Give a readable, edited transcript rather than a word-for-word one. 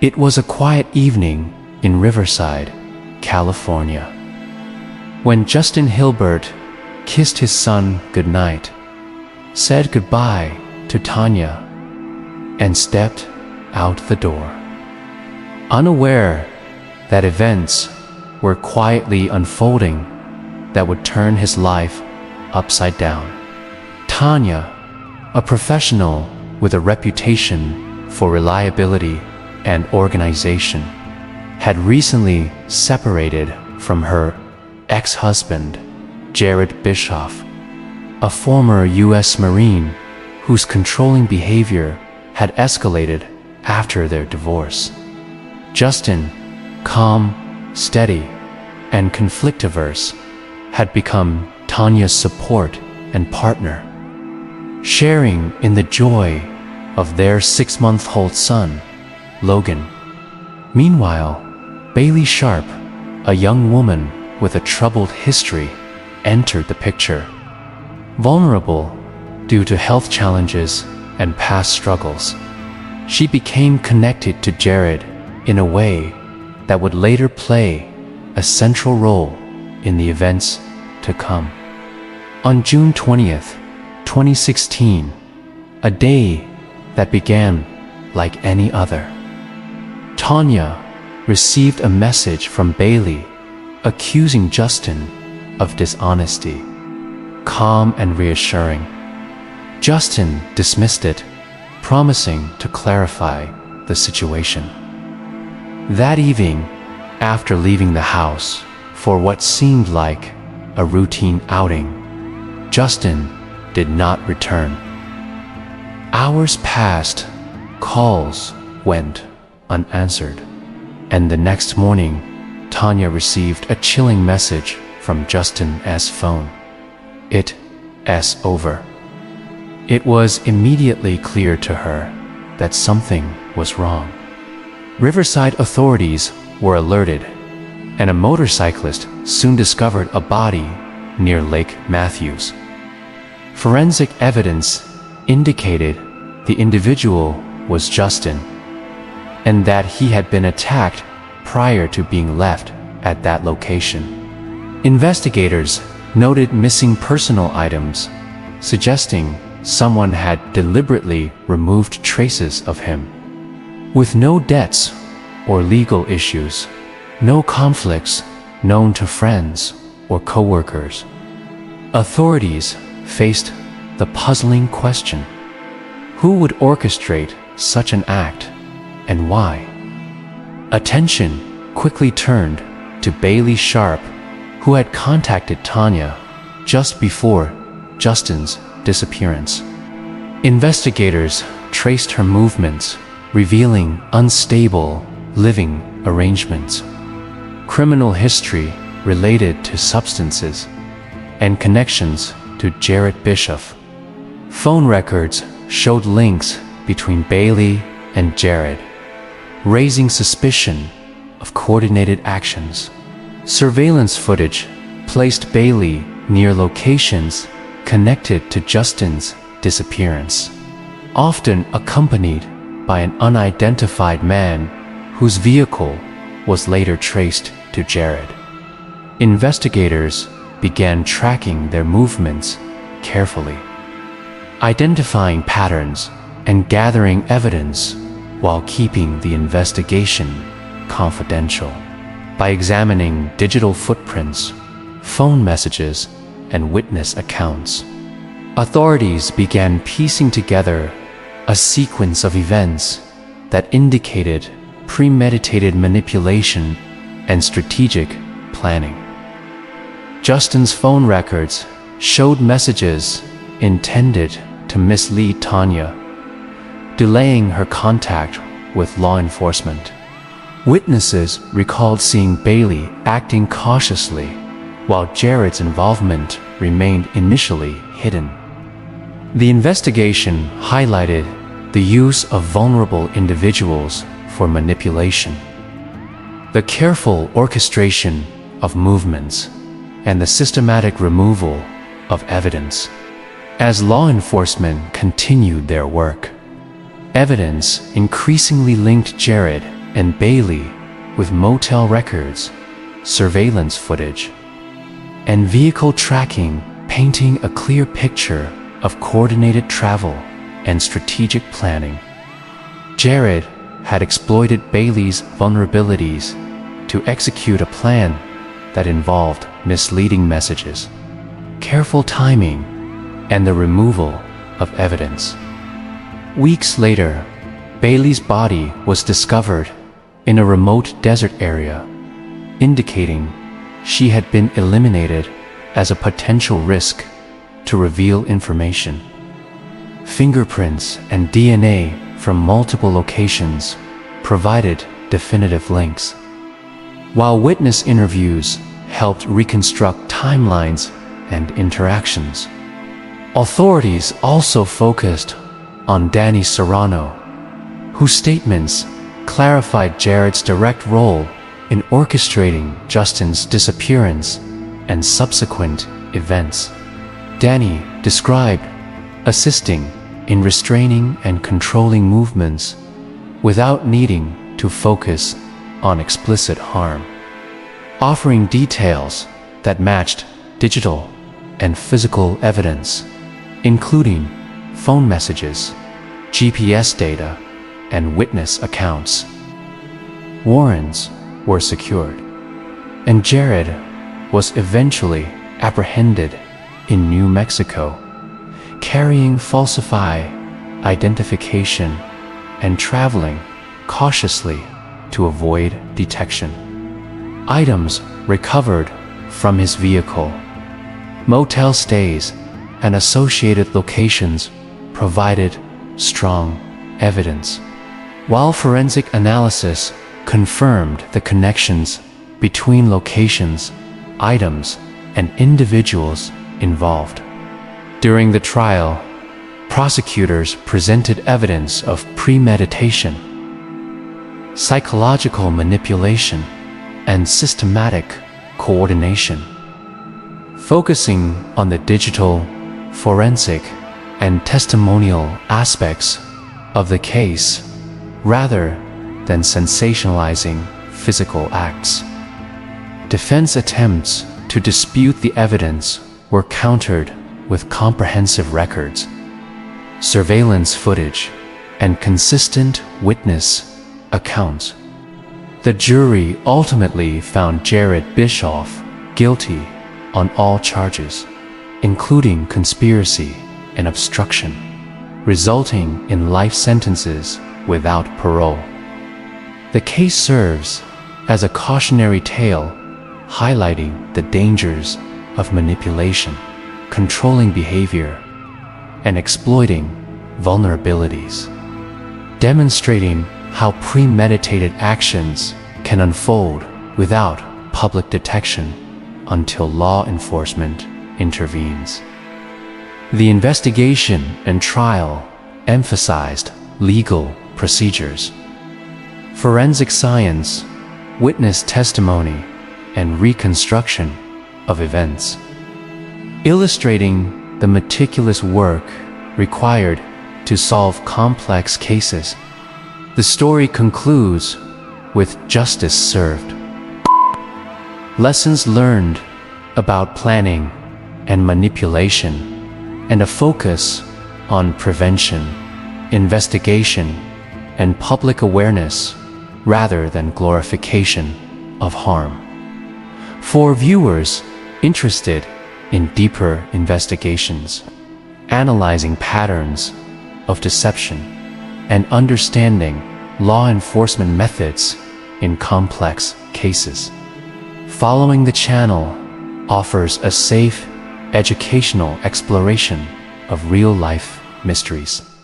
It was a quiet evening in Riverside, California, when Justin Hilbert kissed his son goodnight, said goodbye to Tanya, and stepped out the door, unaware that events were quietly unfolding that would turn his life upside down. Tanya, a professional with a reputation for reliability and organization, had recently separated from her ex-husband, Jared Bishoff, a former U.S. Marine whose controlling behavior had escalated after their divorce. Justin, calm, steady, and conflict-averse, had become Tanya's support and partner, sharing in the joy of their 6-month-old son, Logan. Meanwhile, Bailey Sharp, a young woman with a troubled history, entered the picture. Vulnerable due to health challenges and past struggles, she became connected to Jared in a way that would later play a central role in the events to come. On June 20th, 2016, a day that began like any other, Tanya received a message from Bailey accusing Justin of dishonesty. Calm and reassuring, Justin dismissed it, promising to clarify the situation. That evening, after leaving the house for what seemed like a routine outing, Justin did not return. Hours passed, calls went unanswered, and the next morning, Tanya received a chilling message from Justin's phone. It's over. It was immediately clear to her that something was wrong. Riverside authorities were alerted, and a motorcyclist soon discovered a body near Lake Matthews. Forensic evidence indicated the individual was Justin, and that he had been attacked prior to being left at that location. Investigators noted missing personal items, suggesting someone had deliberately removed traces of him. With no debts or legal issues, no conflicts known to friends or co-workers, authorities faced the puzzling question: who would orchestrate such an act, and why? Attention quickly turned to Bailey Sharp, who had contacted Tanya just before Justin's disappearance. Investigators traced her movements, revealing unstable living arrangements, criminal history related to substances, and connections to Jared Bishoff. Phone records showed links between Bailey and Jared, raising suspicion of coordinated actions. Surveillance footage placed Bailey near locations connected to Justin's disappearance, often accompanied by an unidentified man whose vehicle was later traced to Jared. Investigators began tracking their movements carefully, identifying patterns and gathering evidence while keeping the investigation confidential. By examining digital footprints, phone messages, and witness accounts, authorities began piecing together a sequence of events that indicated premeditated manipulation and strategic planning. Justin's phone records showed messages intended to mislead Tanya, delaying her contact with law enforcement. Witnesses recalled seeing Bailey acting cautiously, while Jared's involvement remained initially hidden. The investigation highlighted the use of vulnerable individuals for manipulation, the careful orchestration of movements, and the systematic removal of evidence. As law enforcement continued their work, evidence increasingly linked Jared and Bailey with motel records, surveillance footage, and vehicle tracking, painting a clear picture of coordinated travel and strategic planning. Jared had exploited Bailey's vulnerabilities to execute a plan that involved misleading messages, careful timing, and the removal of evidence. Weeks later, Bailey's body was discovered in a remote desert area, indicating she had been eliminated as a potential risk to reveal information. Fingerprints and DNA from multiple locations provided definitive links, while witness interviews helped reconstruct timelines and interactions. Authorities also focused on Danny Serrano, whose statements clarified Jared's direct role in orchestrating Justin's disappearance and subsequent events. Danny described assisting in restraining and controlling movements without needing to focus on explicit harm, offering details that matched digital and physical evidence, including phone messages, GPS data, and witness accounts. Warrants were secured, and Jared was eventually apprehended in New Mexico, carrying falsified identification and traveling cautiously to avoid detection. Items recovered from his vehicle, motel stays, and associated locations provided strong evidence, while forensic analysis confirmed the connections between locations, items, and individuals involved. During the trial, prosecutors presented evidence of premeditation, psychological manipulation, and systematic coordination, focusing on the digital, forensic, and testimonial aspects of the case rather than sensationalizing physical acts. Defense attempts to dispute the evidence were countered with comprehensive records, surveillance footage, and consistent witness accounts. The jury ultimately found Jared Bishoff guilty on all charges, including conspiracy and obstruction, resulting in life sentences without parole. The case serves as a cautionary tale, highlighting the dangers of manipulation, controlling behavior, and exploiting vulnerabilities, demonstrating how premeditated actions can unfold without public detection until law enforcement intervenes. The investigation and trial emphasized legal procedures, forensic science, witness testimony, and reconstruction of events, illustrating the meticulous work required to solve complex cases. The story concludes with justice served. Lessons learned about planning and manipulation, and a focus on prevention, investigation, and public awareness rather than glorification of harm. For viewers interested in deeper investigations, analyzing patterns of deception, and understanding law enforcement methods in complex cases, following the channel offers a safe, educational exploration of real-life mysteries.